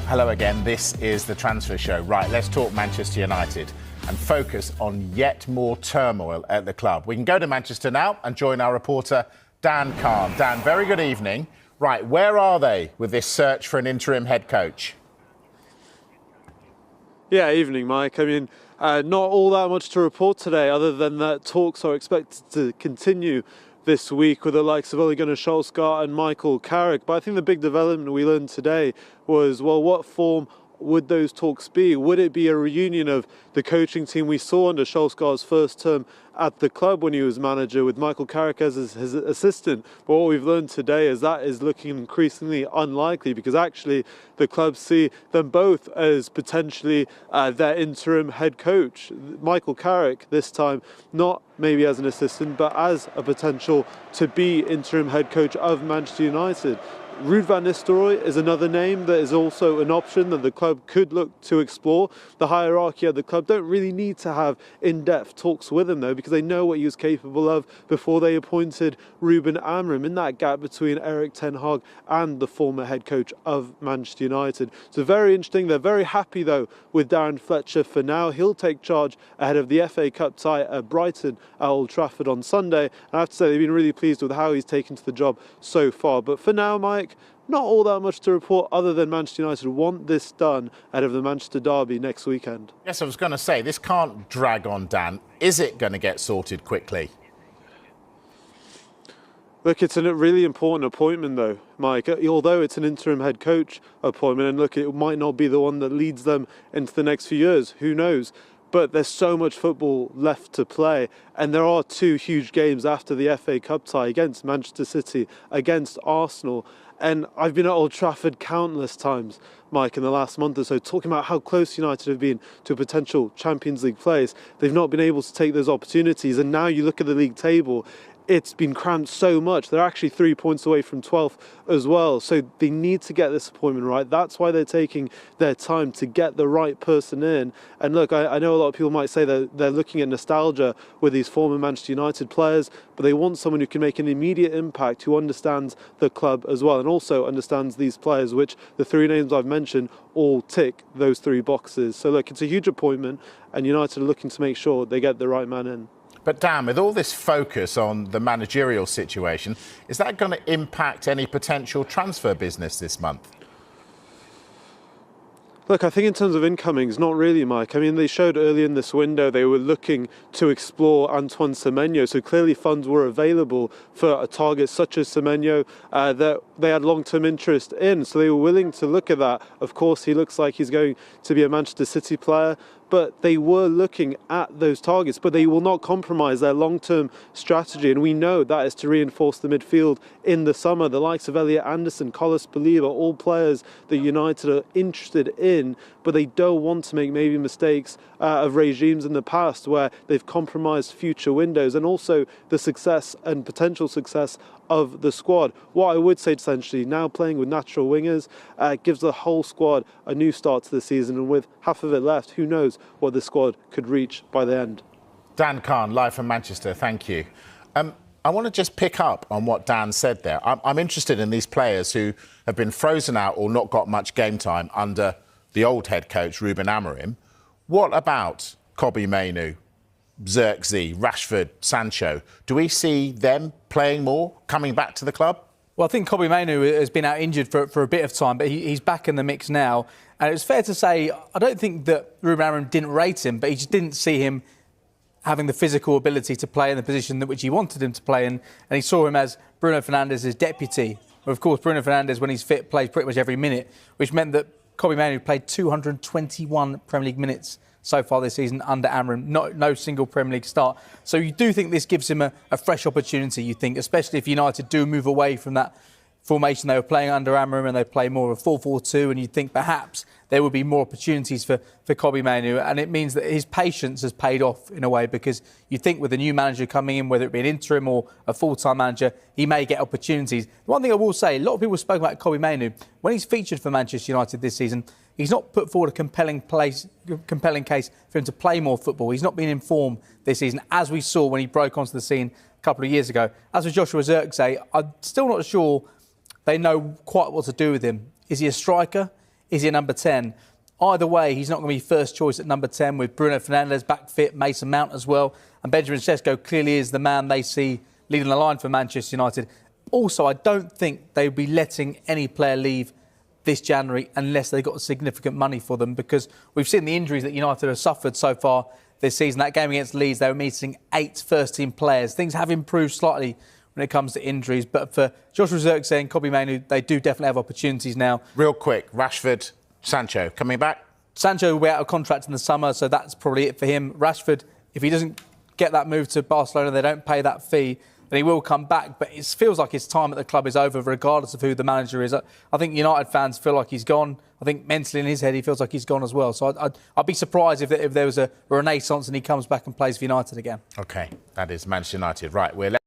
Hello again, this is the Transfer Show. Right, let's talk Manchester United and focus on yet more turmoil at the club. We can go to Manchester now and join our reporter, Dan Khan. Dan, very good evening. Right, where are they with this search for an interim head coach? Yeah, evening, Mike. I mean, not all that much to report today, other than that talks are expected to continue this week with the likes of Ole Gunnar Solskjaer and Michael Carrick. But I think the big development we learned today was, well, what form would those talks be? Would it be a reunion of the coaching team we saw under Solskjaer's first term at the club when he was manager, with Michael Carrick as his assistant? But what we've learned today is that is looking increasingly unlikely, because actually the club see them both as potentially their interim head coach. Michael Carrick this time not maybe as an assistant, but as a potential to be interim head coach of Manchester United. Ruud van Nistelrooy is another name that is also an option that the club could look to explore. The hierarchy at the club don't really need to have in-depth talks with him, though, because they know what he was capable of before they appointed Ruben Amorim in that gap between Erik ten Hag and the former head coach of Manchester United. So very interesting. They're very happy, though, with Darren Fletcher for now. He'll take charge ahead of the FA Cup tie at Brighton at Old Trafford on Sunday. And I have to say, they've been really pleased with how he's taken to the job so far. But for now, Mike, not all that much to report, other than Manchester United want this done ahead of the Manchester derby next weekend. Yes, I was going to say, this can't drag on, Dan. Is it going to get sorted quickly? Look, it's a really important appointment, though, Mike. Although it's an interim head coach appointment, and look, it might not be the one that leads them into the next few years. Who knows? But there's so much football left to play, and there are two huge games after the FA Cup tie against Manchester City, against Arsenal. And I've been at Old Trafford countless times, Mike, in the last month or so, talking about how close United have been to a potential Champions League place. They've not been able to take those opportunities, and now you look at the league table, it's been cramped so much. They're actually 3 points away from 12th as well. So they need to get this appointment right. That's why they're taking their time to get the right person in. And look, I know a lot of people might say that they're looking at nostalgia with these former Manchester United players, but they want someone who can make an immediate impact, who understands the club as well, and also understands these players, which the three names I've mentioned all tick those three boxes. So look, it's a huge appointment, and United are looking to make sure they get the right man in. But Dan, with all this focus on the managerial situation, is that going to impact any potential transfer business this month? Look, I think in terms of incomings, not really, Mike. I mean, they showed early in this window they were looking to explore Antoine Semenyo, so clearly funds were available for a target such as Semenyo that they had long-term interest in, so they were willing to look at that. Of course, he looks like he's going to be a Manchester City player, but they were looking at those targets, but they will not compromise their long-term strategy, and we know that is to reinforce the midfield in the summer. The likes of Elliot Anderson, Carlos Baleba, all players that United are interested in, but they don't want to make maybe mistakes of regimes in the past where they've compromised future windows, and also the success and potential success of the squad. What I would say, essentially, now playing with natural wingers gives the whole squad a new start to the season, and with half of it left, who knows what the squad could reach by the end. Dan Khan, live from Manchester, thank you. I want to just pick up on what Dan said there. I'm interested in these players who have been frozen out or not got much game time under the old head coach, Ruben Amorim. What about Kobbie Mainoo, Zirkzee, Rashford, Sancho? Do we see them playing more, coming back to the club? Well, I think Kobbie Mainoo has been out injured for a bit of time, but he's back in the mix now. And it's fair to say, I don't think that Ruben Amorim didn't rate him, but he just didn't see him having the physical ability to play in the position that which he wanted him to play in. And he saw him as Bruno Fernandes's deputy. Well, of course, Bruno Fernandes, when he's fit, plays pretty much every minute, which meant that Kobbie Mainoo played 221 Premier League minutes so far this season under Amorim, no single Premier League start. So you do think this gives him a fresh opportunity, you think, especially if United do move away from that formation they were playing under Amorim and they play more of a 4-4-2, and you think perhaps there would be more opportunities for Kobbie Mainoo, and it means that his patience has paid off in a way, because you think with a new manager coming in, whether it be an interim or a full-time manager, he may get opportunities. The one thing I will say, a lot of people spoke about Kobbie Mainoo. When he's featured for Manchester United this season, he's not put forward a compelling case for him to play more football. He's not been in form this season, as we saw when he broke onto the scene a couple of years ago. As for Joshua Zirkzee, I'm still not sure they know quite what to do with him. Is he a striker? is he number 10? Either way, he's not going to be first choice at number 10 with Bruno Fernandes back fit, Mason Mount as well. And Benjamin Sesko clearly is the man they see leading the line for Manchester United. Also, I don't think they'll be letting any player leave this January unless they got significant money for them, because we've seen the injuries that United have suffered so far this season. That game against Leeds, they were missing 8 first-team players. Things have improved slightly when it comes to injuries. But for Joshua Zirkzee and Kobbie Mainoo, they do definitely have opportunities now. Real quick, Rashford, Sancho, coming back? Sancho will be out of contract in the summer, so that's probably it for him. Rashford, if he doesn't get that move to Barcelona, they don't pay that fee, then he will come back. But it feels like his time at the club is over, regardless of who the manager is. I think United fans feel like he's gone. I think mentally in his head, he feels like he's gone as well. So I'd be surprised if there was a renaissance and he comes back and plays for United again. OK, that is Manchester United. Right, we're left